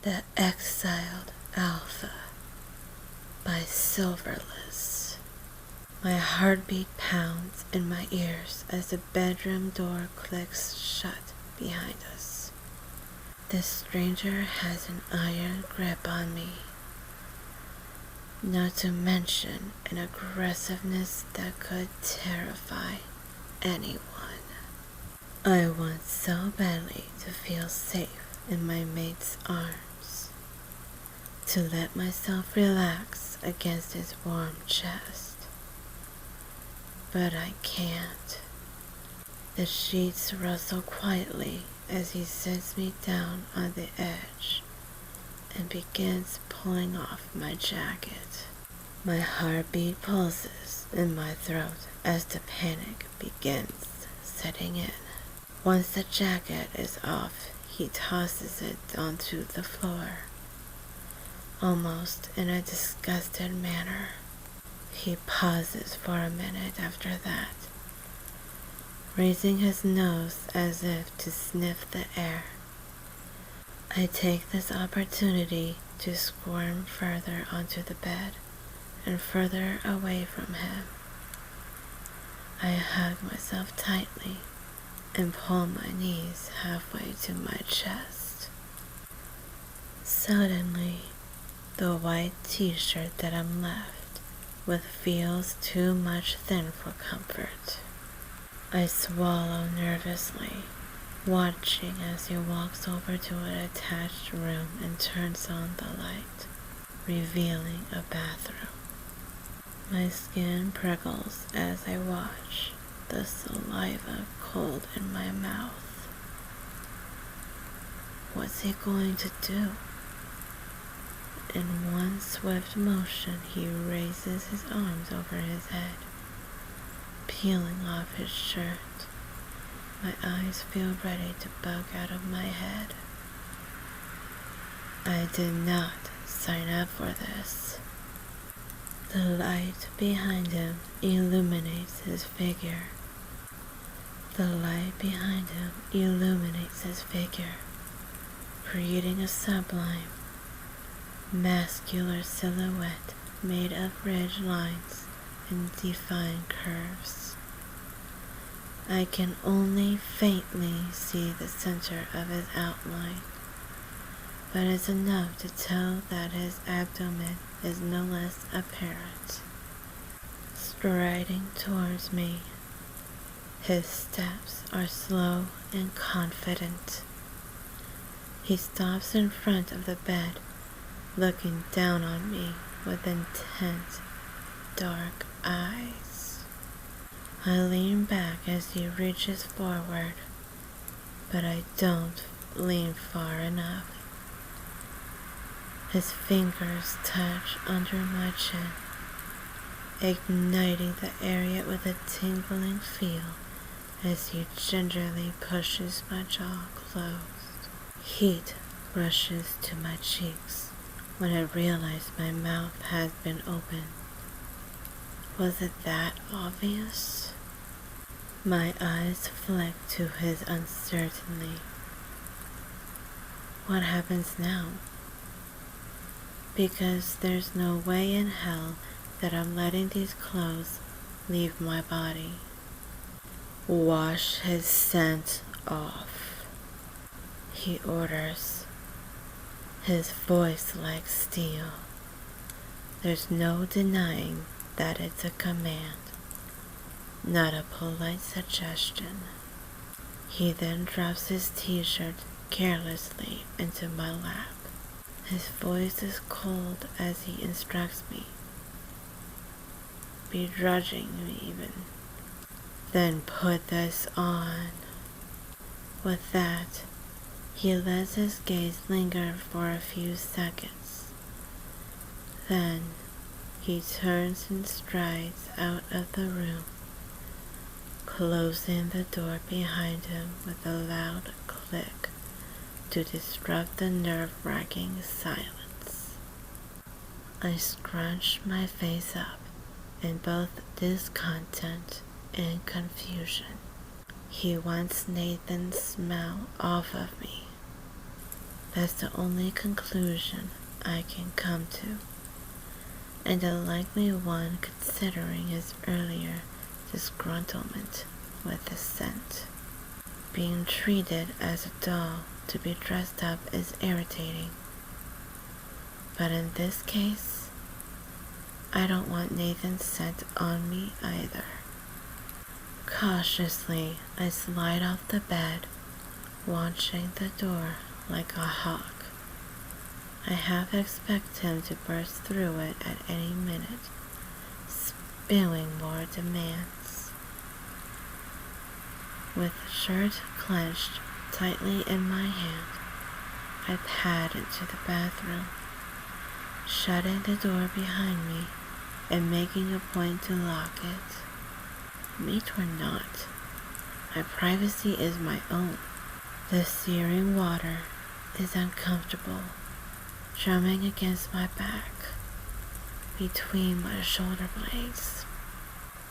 The Exiled Alpha by Silverless. My heartbeat pounds in my ears as the bedroom door clicks shut behind us. This stranger has an iron grip on me, not to mention an aggressiveness that could terrify anyone. I want so badly to feel safe in my mate's arms, to let myself relax against his warm chest. But I can't. The sheets rustle quietly as he sets me down on the edge and begins pulling off my jacket. My heartbeat pulses in my throat as the panic begins setting in. Once the jacket is off, he tosses it onto the floor, almost in a disgusted manner. He pauses for a minute after that, raising his nose as if to sniff the air. I take this opportunity to squirm further onto the bed and further away from him. I hug myself tightly and pull my knees halfway to my chest. Suddenly, the white t-shirt that I'm left with feels too much thin for comfort. I swallow nervously, watching as he walks over to an attached room and turns on the light, revealing a bathroom. My skin prickles as I watch, the saliva cold in my mouth. What's he going to do? In one swift motion, he raises his arms over his head, peeling off his shirt. My eyes feel ready to bug out of my head. I did not sign up for this. The light behind him illuminates his figure. The light behind him illuminates his figure, creating a sublime, muscular silhouette made of ridge lines and defined curves. I can only faintly see the center of his outline, but it's enough to tell that his abdomen is no less apparent. Striding towards me, his steps are slow and confident. He stops in front of the bed, looking down on me with intent, dark eyes. I lean back as he reaches forward, but I don't lean far enough. His fingers touch under my chin, igniting the area with a tingling feel as he gingerly pushes my jaw closed. Heat rushes to my cheeks when I realize my mouth has been opened. Was it that obvious? My eyes flick to his uncertainty. What happens now? Because there's no way in hell that I'm letting these clothes leave my body. Wash his scent off, he orders, his voice like steel. There's no denying that it's a command, not a polite suggestion. He then drops his t-shirt carelessly into my lap. His voice is cold as he instructs me, begrudging me even. Then put this on. With that, he lets his gaze linger for a few seconds. Then, he turns and strides out of the room, closing the door behind him with a loud click to disrupt the nerve-wracking silence. I scrunch my face up in both discontent and confusion. He wants Nathan's smell off of me. That's the only conclusion I can come to, and a likely one considering his earlier disgruntlement with the scent. Being treated as a doll to be dressed up is irritating, but in this case, I don't want Nathan's scent on me either. Cautiously, I slide off the bed, watching the door like a hawk. I half expect him to burst through it at any minute, spewing more demands. With the shirt clenched tightly in my hand, I pad into the bathroom, shutting the door behind me and making a point to lock it. Meat or not, my privacy is my own. The searing water is uncomfortable, drumming against my back, between my shoulder blades.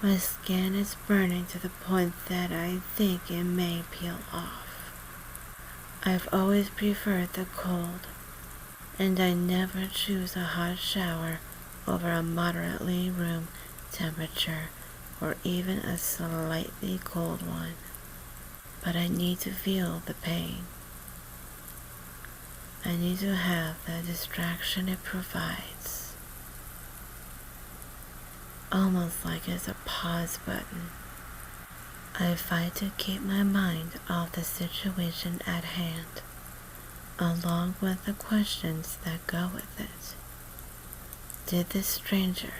My skin is burning to the point that I think it may peel off. I've always preferred the cold, and I never choose a hot shower over a moderately room temperature or even a slightly cold one. But I need to feel the pain. I need to have the distraction it provides. Almost like it's a pause button. I fight to keep my mind off the situation at hand, along with the questions that go with it. Did this stranger,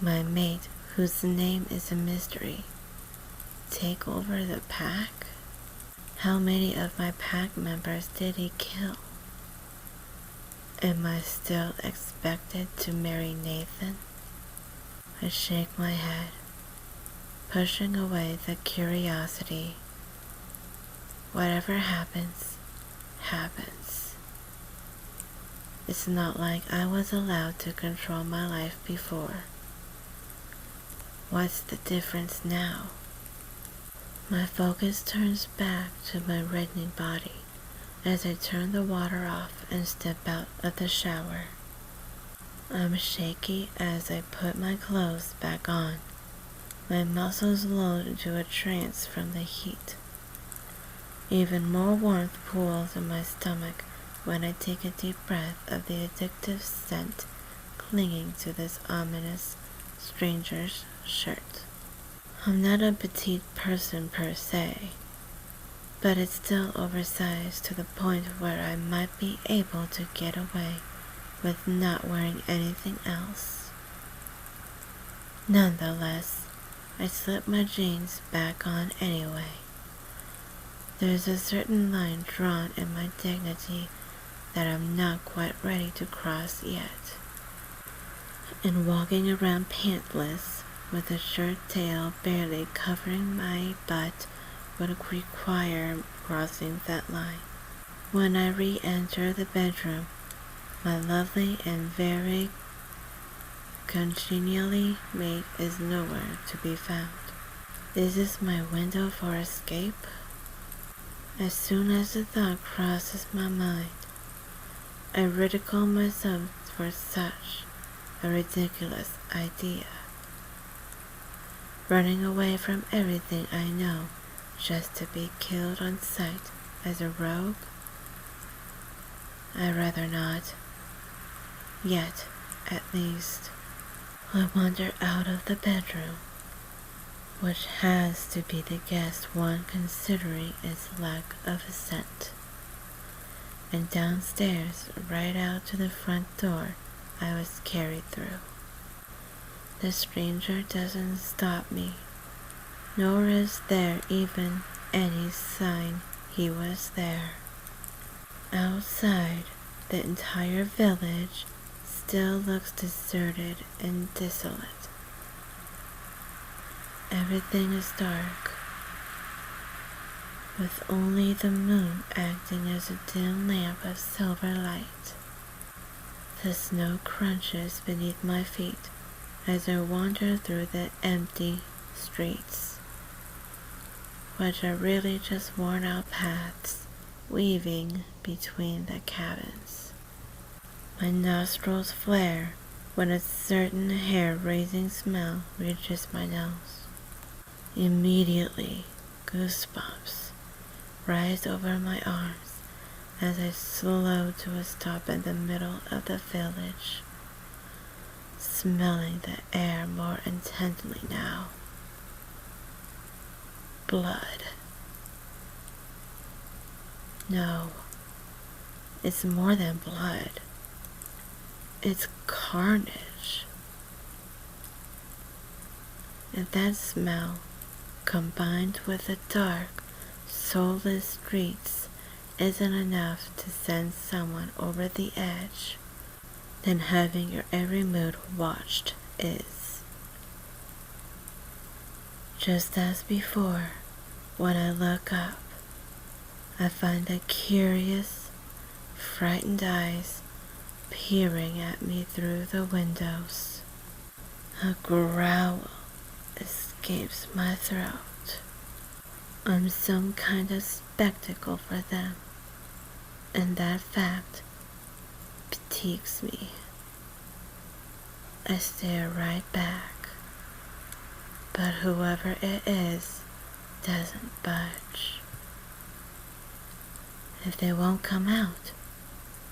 my mate whose name is a mystery, take over the pack? How many of my pack members did he kill? Am I still expected to marry Nathan? I shake my head, pushing away the curiosity. Whatever happens, happens. It's not like I was allowed to control my life before. What's the difference now? My focus turns back to my reddening body as I turn the water off and step out of the shower. I'm shaky as I put my clothes back on, my muscles lulled into a trance from the heat. Even more warmth pools in my stomach when I take a deep breath of the addictive scent clinging to this ominous stranger's shirt. I'm not a petite person per se, but it's still oversized to the point where I might be able to get away with not wearing anything else. Nonetheless, I slip my jeans back on anyway. There's a certain line drawn in my dignity that I'm not quite ready to cross yet. And walking around pantless, with a shirt tail barely covering my butt, would require crossing that line. When I re-enter the bedroom, my lovely and very congenially mate is nowhere to be found. Is this my window for escape? As soon as the thought crosses my mind, I ridicule myself for such a ridiculous idea. Running away from everything I know just to be killed on sight as a rogue? I'd rather not. Yet, at least. I wander out of the bedroom, which has to be the guest one considering its lack of a scent, and downstairs right out to the front door I was carried through. The stranger doesn't stop me, nor is there even any sign he was there. Outside, the entire village still looks deserted and desolate. Everything is dark, with only the moon acting as a dim lamp of silver light. The snow crunches beneath my feet as I wander through the empty streets, which are really just worn-out paths weaving between the cabins. My nostrils flare when a certain hair-raising smell reaches my nose. Immediately, goosebumps rise over my arms as I slow to a stop in the middle of the village, smelling the air more intently now. Blood. No, it's more than blood. It's carnage. And that smell, combined with the dark, soulless streets, isn't enough to send someone over the edge, then having your every move watched is. Just as before, when I look up, I find the curious, frightened eyes peering at me through the windows. A growl escapes my throat. I'm some kind of spectacle for them, and that fact piques me. I stare right back, but whoever it is doesn't budge. If they won't come out,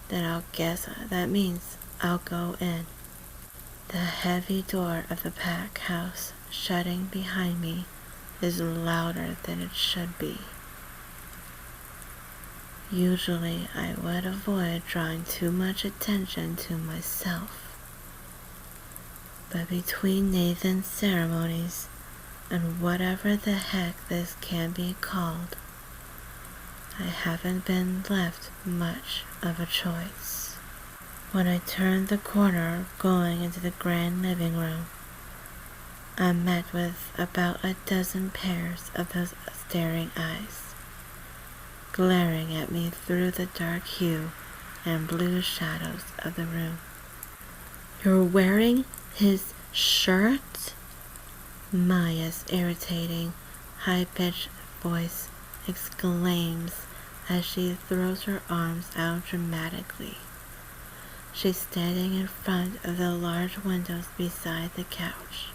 then I'll guess that means I'll go in. The heavy door of the pack house shutting behind me is louder than it should be. Usually I would avoid drawing too much attention to myself, but between Nathan's ceremonies and whatever the heck this can be called, I haven't been left much of a choice. When I turned the corner going into the grand living room, I met with about a dozen pairs of those staring eyes, glaring at me through the dark hue and blue shadows of the room. "You're wearing his shirt?" Maya's irritating, high-pitched voice exclaims as she throws her arms out dramatically. She's standing in front of the large windows beside the couch.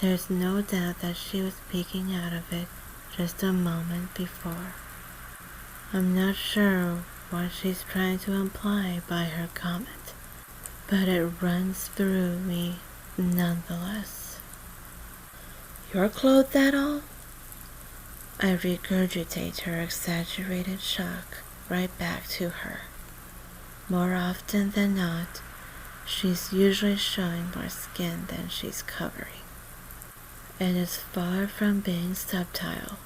There's no doubt that she was peeking out of it just a moment before. I'm not sure what she's trying to imply by her comment, but it runs through me nonetheless. "You're clothed at all?" I regurgitate her exaggerated shock right back to her. More often than not, she's usually showing more skin than she's covering, and is far from being subtle,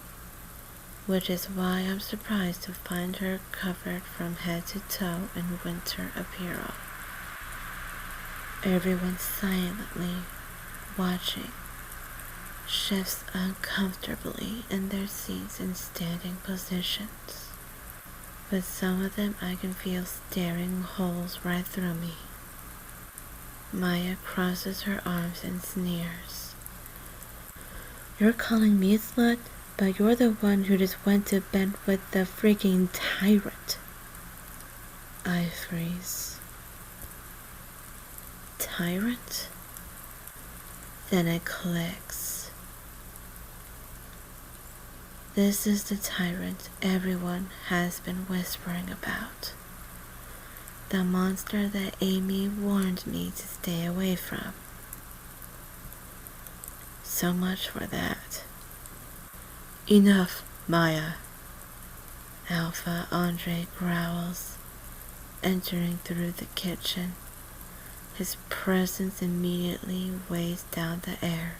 which is why I'm surprised to find her covered from head to toe in winter apparel. Everyone silently watching shifts uncomfortably in their seats in standing positions, but some of them I can feel staring holes right through me. Maya crosses her arms and sneers. "You're calling me a slut, but you're the one who just went to bed with the freaking tyrant." I freeze. Tyrant? Then it clicks. This is the tyrant everyone has been whispering about. The monster that Amy warned me to stay away from. So much for that. "Enough, Maya," Alpha Andre growls, entering through the kitchen. His presence immediately weighs down the air,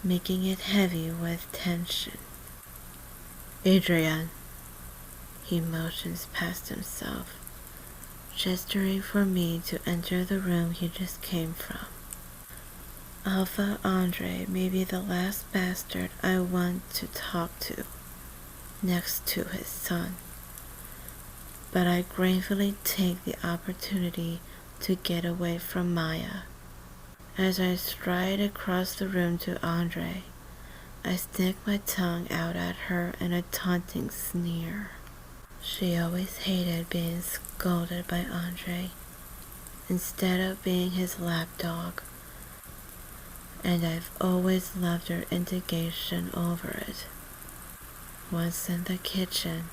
making it heavy with tension. "Adrienne," he motions past himself, gesturing for me to enter the room he just came from. Alpha Andre may be the last bastard I want to talk to, next to his son, but I gratefully take the opportunity to get away from Maya. As I stride across the room to Andre, I stick my tongue out at her in a taunting sneer. She always hated being scolded by Andre instead of being his lapdog, and I've always loved her indignation over it. Once in the kitchen,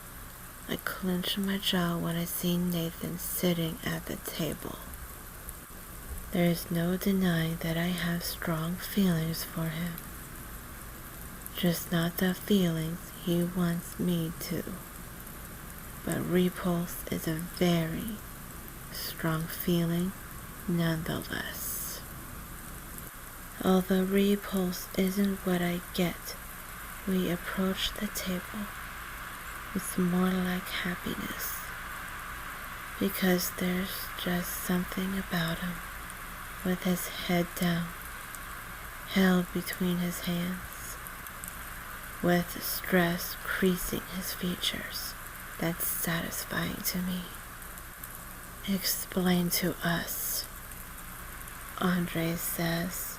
I clench my jaw when I see Nathan sitting at the table. There is no denying that I have strong feelings for him, just not the feelings he wants me to. But repulse is a very strong feeling nonetheless. Although repulse isn't what I get, we approach the table. It's more like happiness, because there's just something about him with his head down, held between his hands, with stress creasing his features, that's satisfying to me. Explain to us, Andre says,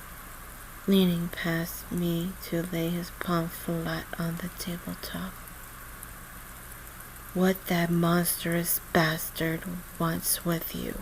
leaning past me to lay his palm flat on the tabletop. What that monstrous bastard wants with you.